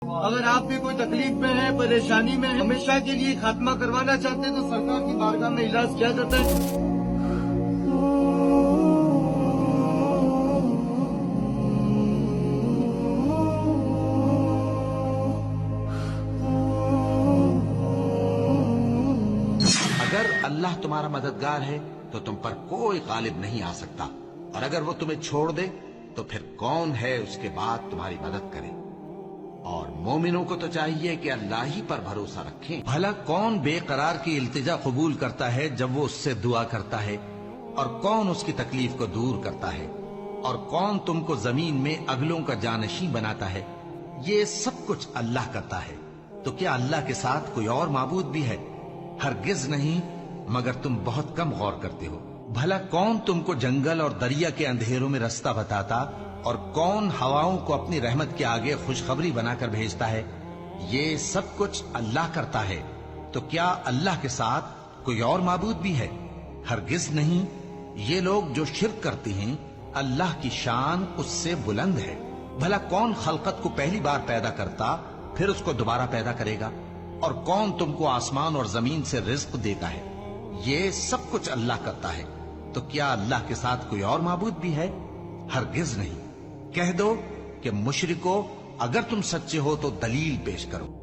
اگر آپ بھی کوئی تکلیف میں ہیں، پریشانی میں ہیں، ہمیشہ کے لیے خاتمہ کروانا چاہتے ہیں تو سرکار کی بارگاہ میں علاج کیا جاتا ہے۔ اگر اللہ تمہارا مددگار ہے تو تم پر کوئی غالب نہیں آ سکتا، اور اگر وہ تمہیں چھوڑ دے تو پھر کون ہے اس کے بعد تمہاری مدد کرے۔ اور مومنوں کو تو چاہیے کہ اللہ ہی پر بھروسہ رکھیں۔ بھلا کون بے قرار کی التجا قبول کرتا ہے جب وہ اس سے دعا کرتا ہے، اور کون اس کی تکلیف کو دور کرتا ہے، اور کون تم کو زمین میں اگلوں کا جانشین بناتا ہے؟ یہ سب کچھ اللہ کرتا ہے۔ تو کیا اللہ کے ساتھ کوئی اور معبود بھی ہے؟ ہرگز نہیں، مگر تم بہت کم غور کرتے ہو۔ بھلا کون تم کو جنگل اور دریا کے اندھیروں میں رستہ بتاتا، اور کون ہواؤں کو اپنی رحمت کے آگے خوشخبری بنا کر بھیجتا ہے؟ یہ سب کچھ اللہ کرتا ہے۔ تو کیا اللہ کے ساتھ کوئی اور معبود بھی ہے؟ ہرگز نہیں۔ یہ لوگ جو شرک کرتے ہیں، اللہ کی شان اس سے بلند ہے۔ بھلا کون خلقت کو پہلی بار پیدا کرتا پھر اس کو دوبارہ پیدا کرے گا؟ اور کون تم کو آسمان اور زمین سے رزق دیتا ہے؟ یہ سب کچھ اللہ کرتا ہے۔ تو کیا اللہ کے ساتھ کوئی اور معبود بھی ہے؟ ہرگز نہیں۔ کہہ دو کہ مشرکو، اگر تم سچے ہو تو دلیل پیش کرو۔